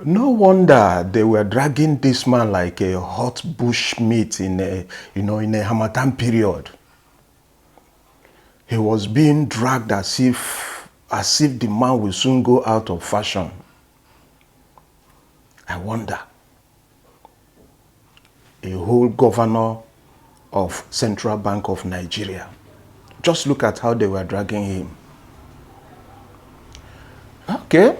No wonder they were dragging this man like a hot bush meat in a Harmattan period. He was being dragged as if the man will soon go out of fashion. I wonder. A whole governor of Central Bank of Nigeria. Just look at how they were dragging him. Okay.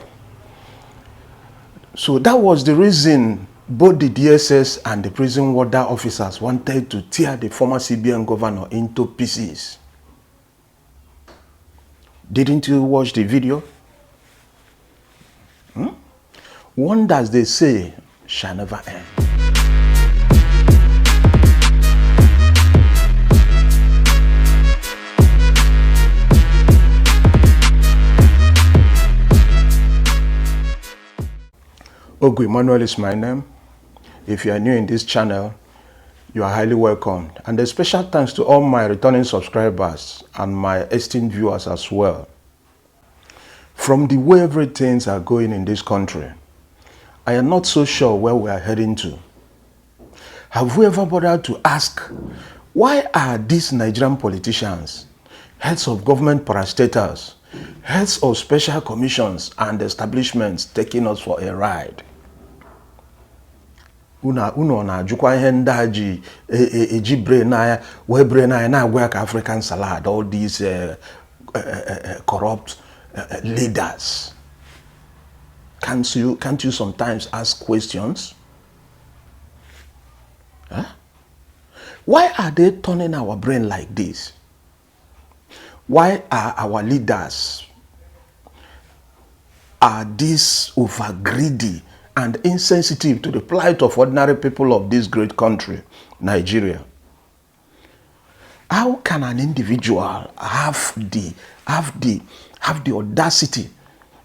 So that was the reason both the DSS and the prison warder officers wanted to tear the former CBN governor into pieces. Didn't you watch the video? Wonders, they say, shall never end. Ogu Emmanuel is my name. If you are new in this channel, you are highly welcomed. And a special thanks to all my returning subscribers and my esteemed viewers as well. From the way everything are going in this country, I am not so sure where we are heading to. Have we ever bothered to ask, why are these Nigerian politicians, heads of government parastatals, heads of special commissions and establishments taking us for a ride? Uno na jukwa ihe ndaji eji brain na we brain na agwa ka African salad, all these corrupt leaders. Can't you sometimes ask questions? Huh? Why are they turning our brain like this? Why are our leaders this over greedy and insensitive to the plight of ordinary people of this great country, Nigeria? How can an individual have the audacity,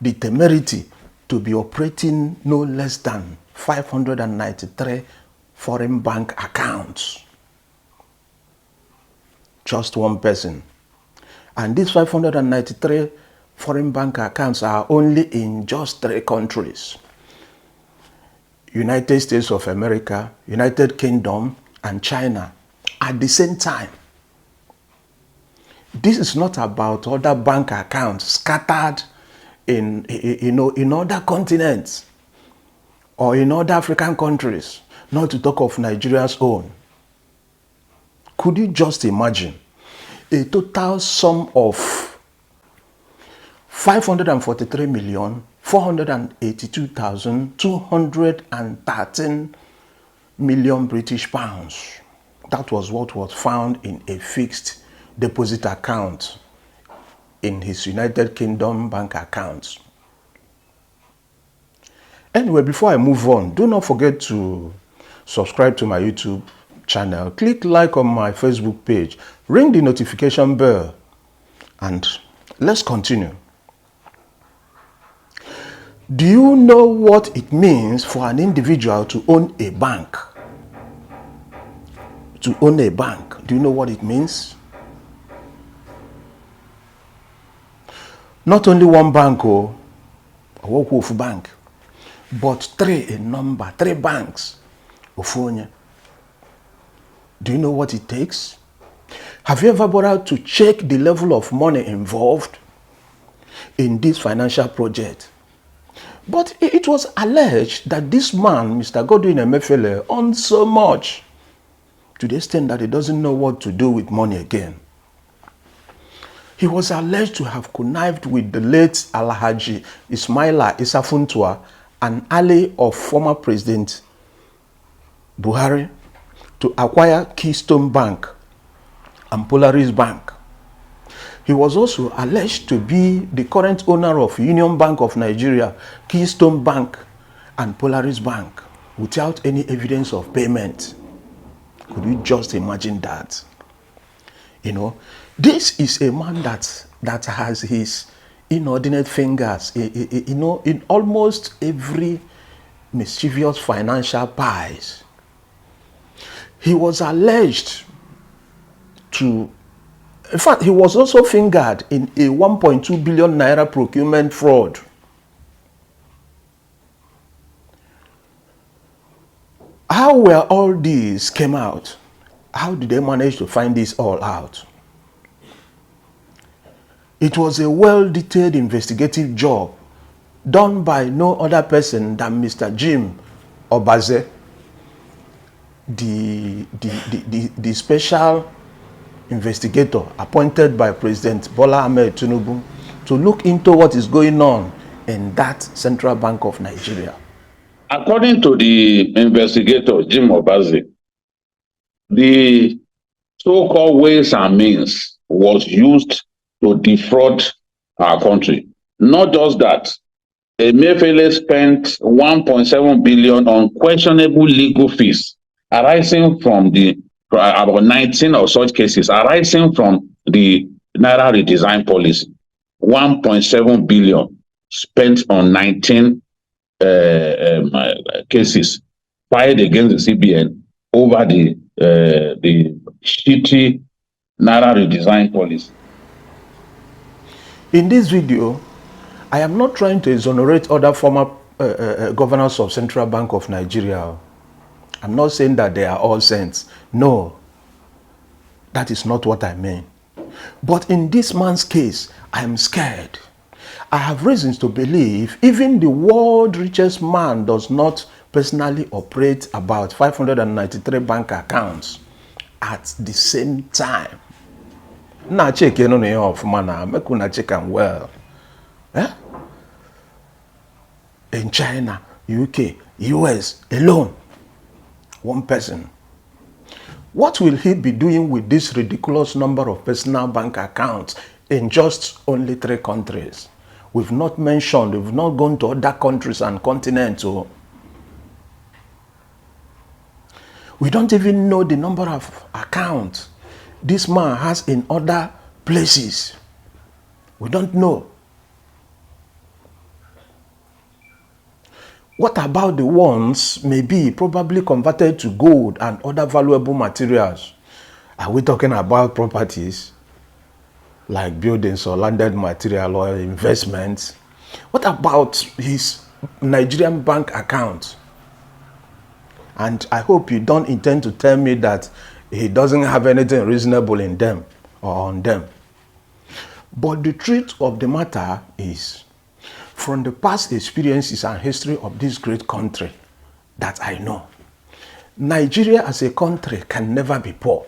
the temerity to be operating no less than 593 foreign bank accounts? Just one person. And these 593 foreign bank accounts are only in just 3 countries. United States of America, United Kingdom, and China at the same time. This is not about other bank accounts scattered in other continents or in other African countries, not to talk of Nigeria's own. Could you just imagine a total sum of 543,482,213 million British pounds? That was what was found in a fixed deposit account in his United Kingdom bank accounts. Anyway, before I move on, do not forget to subscribe to my YouTube channel, click like on my Facebook page, ring the notification bell, and let's continue. Do you know what it means for an individual to own a bank? To own a bank, do you know what it means? Not only one bank or a bank, but 3 in number, 3 banks. Do you know what it takes? Have you ever bothered to check the level of money involved in this financial project? But it was alleged that this man, Mr. Godwin Emefiele, owns so much to the extent that he doesn't know what to do with money again. He was alleged to have connived with the late Alhaji Ismaila Isafuntua, an ally of former President Buhari, to acquire Keystone Bank and Polaris Bank. He was also alleged to be the current owner of Union Bank of Nigeria, Keystone Bank, and Polaris Bank without any evidence of payment. Could you just imagine that? This is a man that has his inordinate fingers, in almost every mischievous financial pies. He was alleged to, in fact, he was also fingered in a 1.2 billion naira procurement fraud. How were all these came out? How did they manage to find this all out? It was a well-detailed investigative job done by no other person than Mr. Jim Obaze, the special investigator appointed by President Bola Ahmed Tinubu to look into what is going on in that Central Bank of Nigeria. According to the investigator, Jim Obaze, the so-called ways and means was used to defraud our country. Not just that, Emefiele spent 1.7 billion on questionable legal fees arising from about 19 of such cases arising from the Naira redesign policy. 1.7 billion spent on 19 cases filed against the CBN over the shitty Naira redesign policy. In this video, I am not trying to exonerate other former governors of Central Bank of Nigeria. I'm not saying that they are all saints. No, that is not what I mean. But in this man's case, I am scared. I have reasons to believe even the world's richest man does not personally operate about 593 bank accounts at the same time. Now check you know of man, make una check am well. Eh? In China, UK, US alone, one person. What will he be doing with this ridiculous number of personal bank accounts in just only 3 countries? We've not mentioned, we've not gone to other countries and continents. So we don't even know the number of accounts this man has in other places. We don't know. What about the ones maybe probably converted to gold and other valuable materials? Are we talking about properties like buildings or landed material or investments? What about his Nigerian bank account? And I hope you don't intend to tell me that he doesn't have anything reasonable in them or on them. But the truth of the matter is, from the past experiences and history of this great country that I know, Nigeria as a country can never be poor.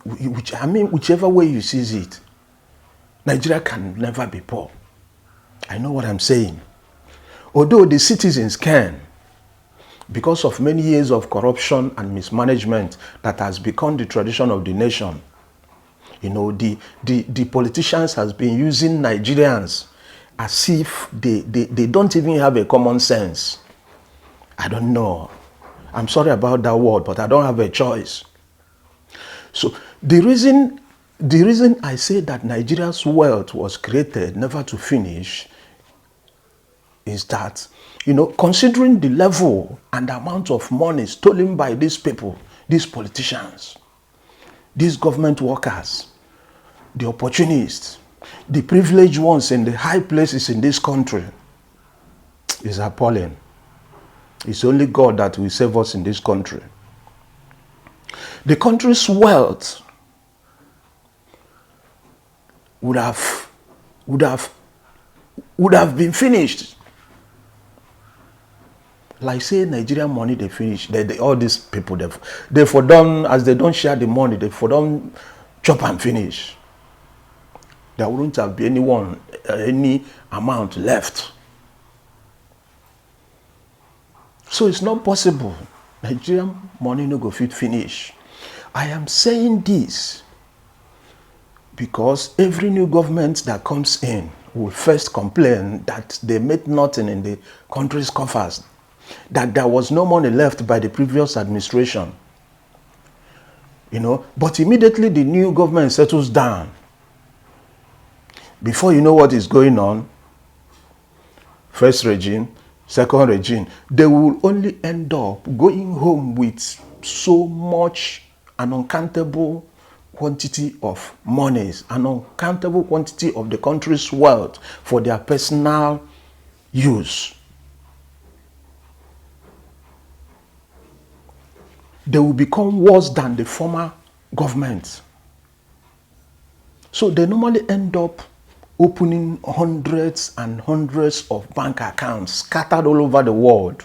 Whichever way you see it, Nigeria can never be poor. I know what I'm saying. Although the citizens can, because of many years of corruption and mismanagement that has become the tradition of the nation. You know, the politicians has been using Nigerians as if they don't even have a common sense. I don't know. I'm sorry about that word, but I don't have a choice. So the reason I say that Nigeria's wealth was created never to finish is that, you know, considering the level and the amount of money stolen by these people, these politicians, these government workers, the opportunists, the privileged ones in the high places in this country, is appalling. It's only God that will save us in this country. The country's wealth would have been finished. Like say Nigerian money they finish. All these people they for done, as they don't share the money, they for done chop and finish. There wouldn't have been any amount left. So it's not possible. Nigerian money no go fit finish. I am saying this because every new government that comes in will first complain that they made nothing in the country's coffers, that there was no money left by the previous administration. You know, but immediately the new government settles down. Before you know what is going on, first regime, second regime, they will only end up going home with so much an uncountable quantity of monies, an uncountable quantity of the country's wealth for their personal use. They will become worse than the former government. So they normally end up opening hundreds and hundreds of bank accounts scattered all over the world.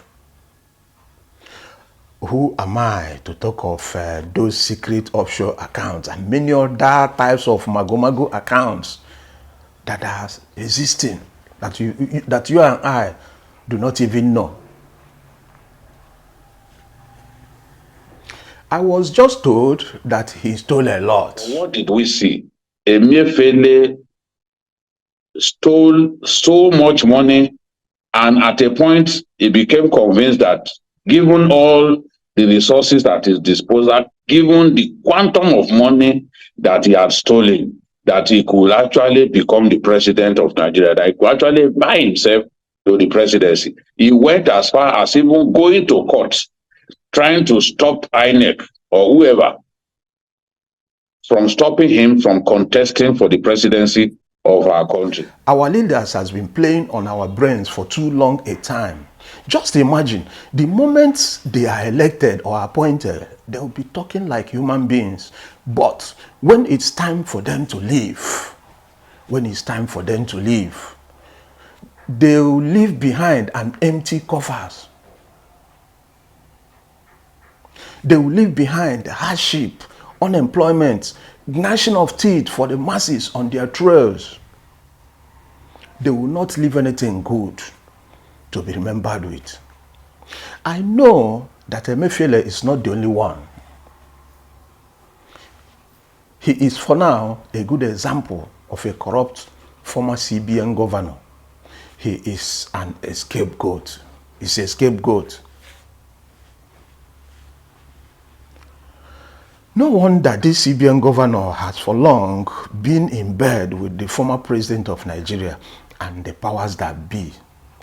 Who am I to talk of those secret offshore accounts and many other types of mago accounts that are existing that you and I do not even know? I was just told that he stole a lot. What did we see? Emefiele stole so much money, and at a point he became convinced that given all the resources at his disposal, given the quantum of money that he had stolen, that he could actually become the president of Nigeria, that he could actually buy himself to the presidency. He went as far as even going to court, trying to stop INEC or whoever from stopping him from contesting for the presidency of our country. Our leaders has been playing on our brains for too long a time. Just imagine, the moment they are elected or appointed, they'll be talking like human beings. But when it's time for them to leave, they'll leave behind an empty coffers. They will leave behind hardship, unemployment, gnashing of teeth for the masses on their trails. They will not leave anything good to be remembered with. I know that Emefiele is not the only one. He is for now a good example of a corrupt former CBN governor. He is a scapegoat. He's a scapegoat. No wonder this CBN governor has for long been in bed with the former president of Nigeria and the powers that be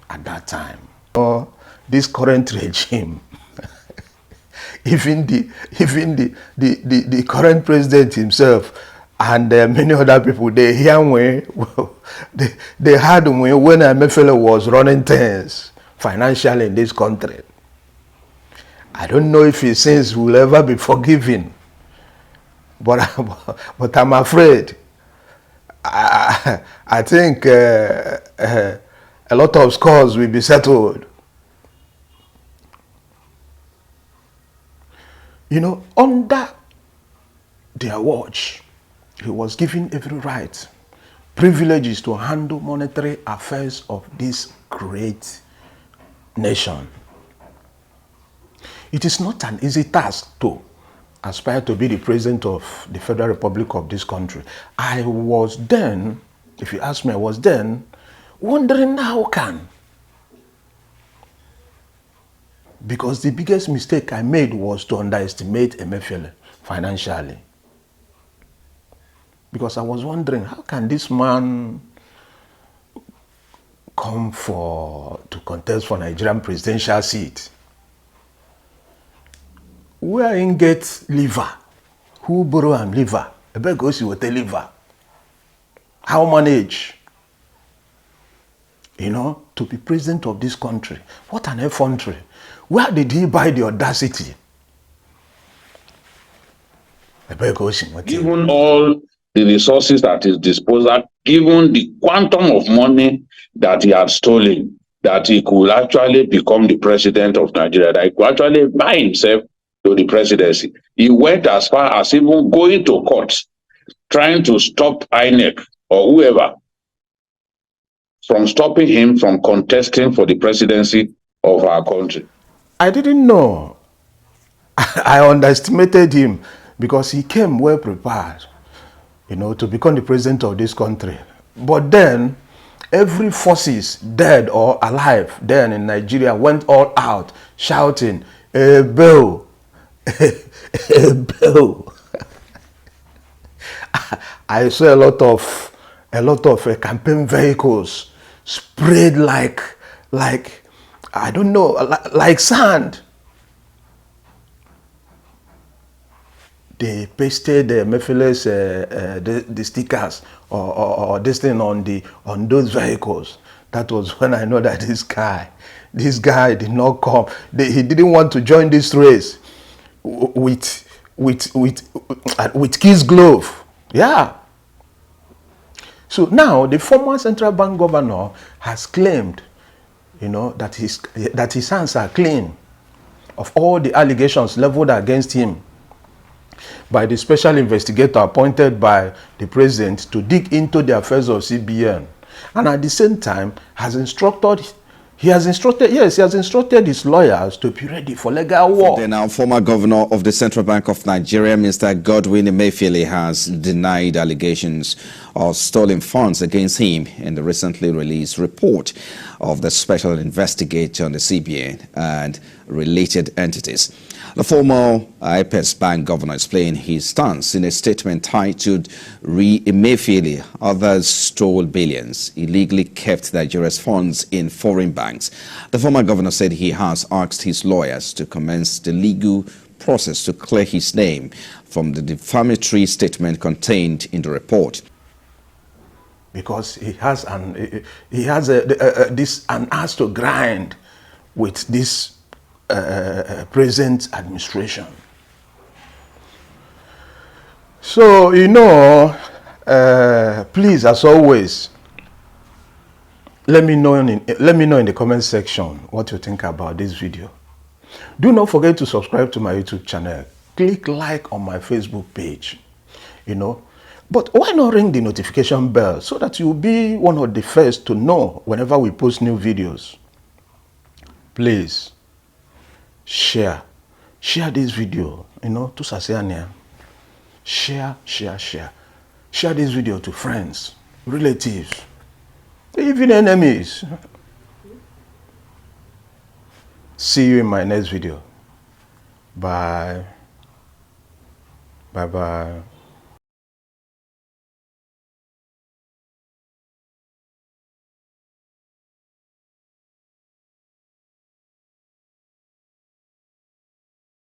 at that time. This current regime, even the current president himself and many other people, they hear when they had when Emefiele was running things financially in this country. I don't know if his sins will ever be forgiven. But I'm afraid. I think a lot of scores will be settled. You know, under their watch, he was given every right, privileges to handle monetary affairs of this great nation. It is not an easy task to aspire to be the president of the Federal Republic of this country. I was then, if you ask me, I was then wondering how can. Because the biggest mistake I made was to underestimate Emefiele financially. Because I was wondering, how can this man come to contest for Nigerian presidential seat? Where in get liver? Who borrow am liver? I beg goes you with a liver. How manage? You know, to be president of this country. What an effrontery. Where did he buy the audacity? I beg goes you. Given all the resources at his disposal, given the quantum of money that he had stolen, that he could actually become the president of Nigeria, that he could actually buy himself to the presidency. He went as far as even going to court, trying to stop INEC or whoever from stopping him from contesting for the presidency of our country. I didn't know. I underestimated him because he came well prepared, you know, to become the president of this country. But then, every forces, dead or alive, then in Nigeria, went all out, shouting, "A bill! A bill!" I saw a lot of campaign vehicles sprayed like I don't know, like sand. they pasted Mephiles the stickers or this thing on those vehicles. That was when I know that this guy did not come. He didn't want to join this race with Kiss Glove. Yeah. So now the former central bank governor has claimed, that his hands are clean of all the allegations leveled against him by the special investigator appointed by the president to dig into the affairs of CBN, and at the same time he has instructed his lawyers to be ready for legal war. The now former governor of the Central Bank of Nigeria, Mr. Godwin Emefiele, has denied allegations of stolen funds against him in the recently released report of the special investigator on the CBN and related entities. The former IPS Bank governor explained his stance in a statement titled "Emefiele, Others Stole Billions, Illegally Kept Nigeria's Funds in Foreign Banks." The former governor said he has asked his lawyers to commence the legal process to clear his name from the defamatory statement contained in the report. Because he has an axe to grind with this present administration. So please, as always, let me know in the comment section what you think about this video. Do not forget to subscribe to my YouTube channel. Click like on my Facebook page. But why not ring the notification bell so that you'll be one of the first to know whenever we post new videos? Please share this video, to Sasiania. Share this video to friends, relatives, even enemies. See you in my next video. Bye. Bye.